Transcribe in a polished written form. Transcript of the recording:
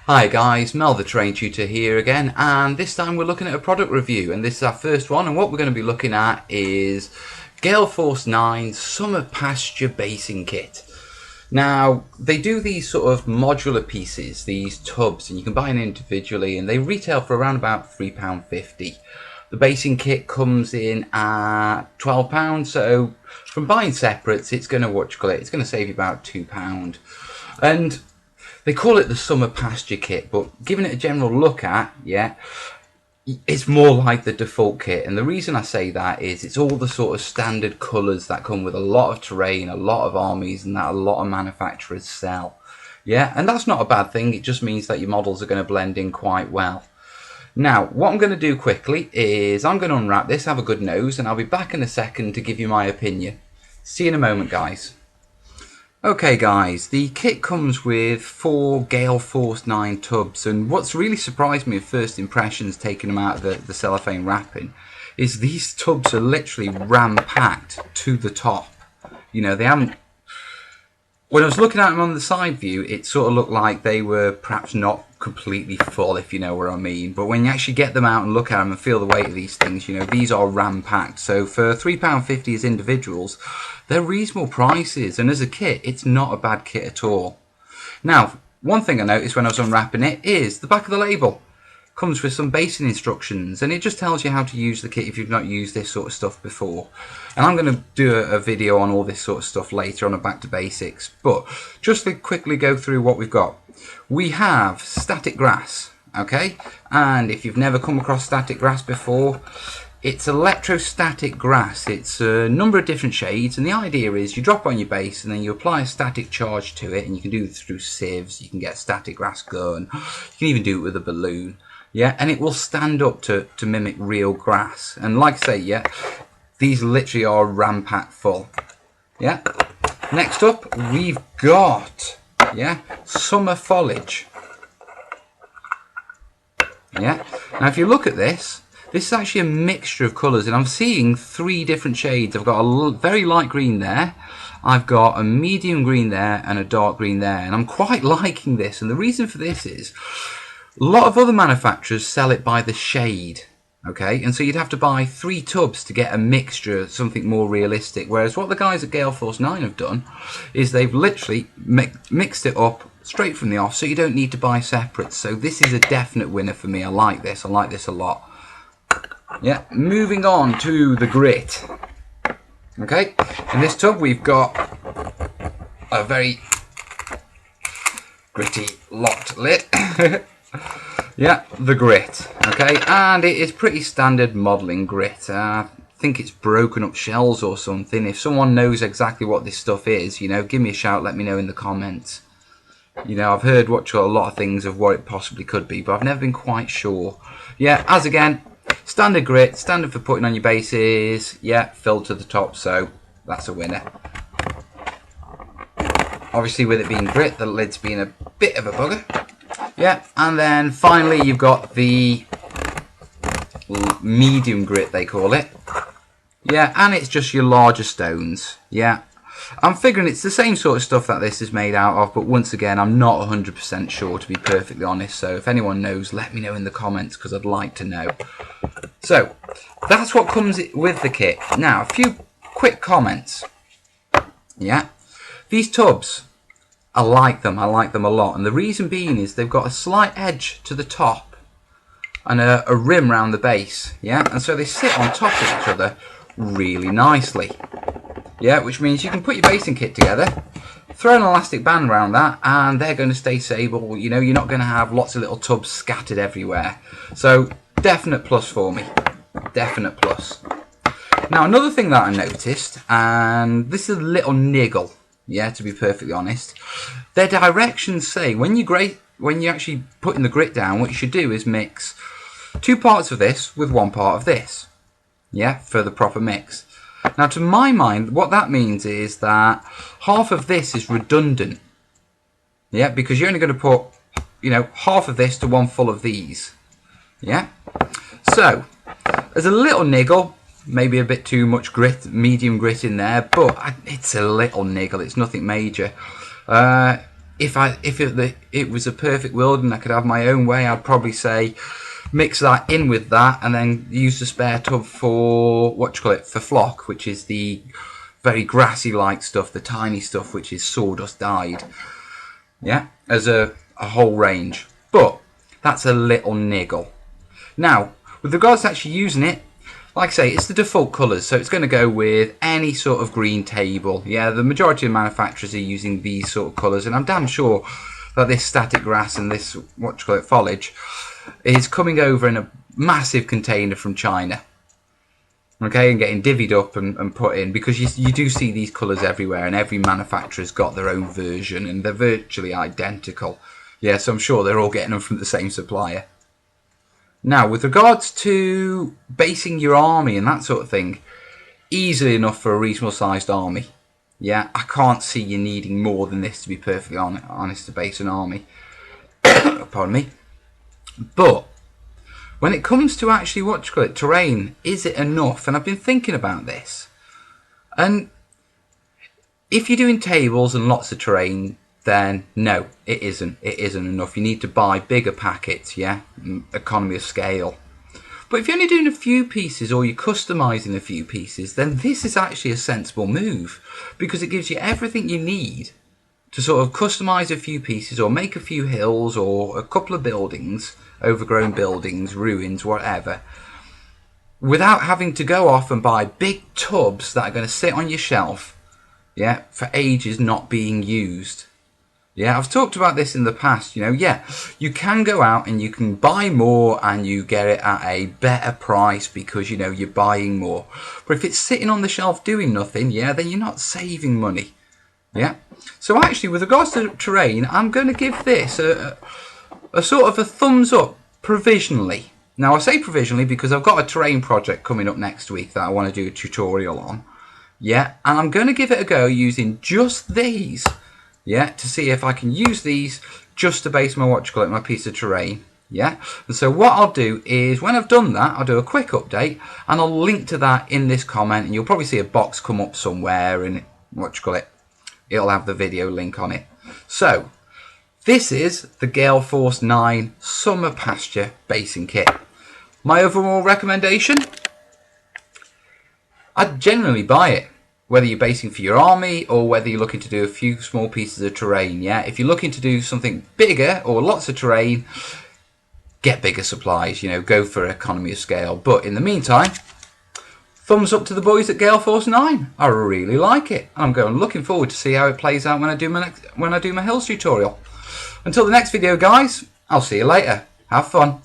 Hi guys, Mel the Train Tutor here again, and this time we're looking at a product review, and this is our first one, and what we're going to be looking at is Gale Force 9 Summer Pasture Basing Kit. Now, they do these sort of modular pieces, these tubs, and you can buy them individually, and they retail for around about £3.50. The basing kit comes in at £12, so from buying separates, it's going to save you about £2. And they call it the Summer Pasture Kit, but giving it a general look at, it's more like the default kit. And the reason I say that is it's all the sort of standard colours that come with a lot of terrain, a lot of armies, and that a lot of manufacturers sell. Yeah, and that's not a bad thing. It just means that your models are going to blend in quite well. Now, what I'm going to do quickly is I'm going to unwrap this, have a good nose, and I'll be back in a second to give you my opinion. See you in a moment, guys. Okay guys, the kit comes with 4 Gale Force 9 tubs, and what's really surprised me at first impressions taking them out of the cellophane wrapping is these tubs are literally ram-packed to the top. You know, they haven't... When I was looking at them on the side view, it sort of looked like they were perhaps not completely full, if you know what I mean. But when you actually get them out and look at them and feel the weight of these things, you know, these are ram-packed. So for £3.50 as individuals, they're reasonable prices. And as a kit, it's not a bad kit at all. Now, one thing I noticed when I was unwrapping it is the back of the label comes with some basing instructions, and it just tells you how to use the kit if you've not used this sort of stuff before. And I'm going to do a video on all this sort of stuff later on a back to basics, but just to quickly go through what we've got. We have static grass, okay, and if you've never come across static grass before, it's electrostatic grass. It's a number of different shades, and the idea is you drop on your base and then you apply a static charge to it, and you can do this through sieves, you can get a static grass gun, you can even do it with a balloon. Yeah, and it will stand up to mimic real grass. And like I say, yeah, these literally are ram-packed full. Yeah. Next up, we've got, summer foliage. Yeah. Now, if you look at this is actually a mixture of colours, and I'm seeing 3 different shades. I've got a very light green there, I've got a medium green there, and a dark green there. And I'm quite liking this. And the reason for this is, a lot of other manufacturers sell it by the shade, okay? And so you'd have to buy 3 tubs to get a mixture, something more realistic. Whereas what the guys at Gale Force 9 have done is they've literally mixed it up straight from the off, so you don't need to buy separate. So this is a definite winner for me. I like this a lot. Yeah, moving on to the grit. Okay, in this tub we've got a very gritty locked lid. Yeah, the grit, okay, and it is pretty standard modelling grit. I think it's broken up shells or something. If someone knows exactly what this stuff is, you know, give me a shout, let me know in the comments. You know, I've heard a lot of things of what it possibly could be, but I've never been quite sure. Yeah, as again, standard grit, standard for putting on your bases, yeah, filled to the top, so that's a winner. Obviously with it being grit, the lid's being a bit of a bugger. Yeah, and then finally you've got the medium grit, they call it. Yeah, and it's just your larger stones. Yeah, I'm figuring it's the same sort of stuff that this is made out of, but once again, I'm not 100% sure, to be perfectly honest. So if anyone knows, let me know in the comments, because I'd like to know. So that's what comes with the kit. Now, a few quick comments. Yeah, these tubs, I like them a lot, and the reason being is they've got a slight edge to the top and a rim around the base, yeah, and so they sit on top of each other really nicely, yeah, which means you can put your basing kit together, throw an elastic band around that, and they're going to stay stable. You know, you're not going to have lots of little tubs scattered everywhere. So definite plus for me, definite plus. Now, another thing that I noticed, and this is a little niggle, yeah, to be perfectly honest, their directions say when you're actually putting the grit down, what you should do is mix 2 parts of this with 1 part of this, yeah, for the proper mix. Now, to my mind, what that means is that half of this is redundant, yeah, because you're only going to put, you know, half of this to 1 full of these, yeah. So there's a little niggle. Maybe a bit too much grit, medium grit in there, but it's a little niggle, it's nothing major. if it was a perfect world and I could have my own way, I'd probably say mix that in with that and then use the spare tub for for flock, which is the very grassy like stuff, the tiny stuff which is sawdust dyed, yeah, as a whole range. But that's a little niggle. Now with regards to actually using it, like I say, it's the default colours, so it's going to go with any sort of green table. Yeah, the majority of manufacturers are using these sort of colours, and I'm damn sure that this static grass and this foliage is coming over in a massive container from China. Okay, and getting divvied up and put in, because you do see these colours everywhere, and every manufacturer's got their own version, and they're virtually identical. Yeah, so I'm sure they're all getting them from the same supplier. Now, with regards to basing your army and that sort of thing, easily enough for a reasonable sized army. Yeah, I can't see you needing more than this, to be perfectly honest, to base an army. Pardon me. But when it comes to actually terrain, is it enough? And I've been thinking about this. And if you're doing tables and lots of terrain, then no, it isn't. It isn't enough. You need to buy bigger packets, yeah? Economy of scale. But if you're only doing a few pieces or you're customizing a few pieces, then this is actually a sensible move, because it gives you everything you need to sort of customize a few pieces or make a few hills or a couple of buildings, overgrown buildings, ruins, whatever, without having to go off and buy big tubs that are going to sit on your shelf, yeah, for ages not being used. Yeah, I've talked about this in the past, you know, yeah, you can go out and you can buy more and you get it at a better price because, you know, you're buying more. But if it's sitting on the shelf doing nothing, yeah, then you're not saving money. Yeah, so actually with regards to terrain, I'm going to give this a sort of a thumbs up provisionally. Now I say provisionally because I've got a terrain project coming up next week that I want to do a tutorial on. Yeah, and I'm going to give it a go using just these. Yeah, to see if I can use these just to base my my piece of terrain. Yeah, and so what I'll do is when I've done that, I'll do a quick update and I'll link to that in this comment, and you'll probably see a box come up somewhere and it'll have the video link on it. So this is the Gale Force 9 Summer Pasture Basing Kit. My overall recommendation, I'd generally buy it. Whether you're basing for your army or whether you're looking to do a few small pieces of terrain, yeah? If you're looking to do something bigger or lots of terrain, get bigger supplies, you know, go for economy of scale. But in the meantime, thumbs up to the boys at Gale Force 9. I really like it. I'm looking forward to see how it plays out when I do my hills tutorial. Until the next video, guys, I'll see you later. Have fun.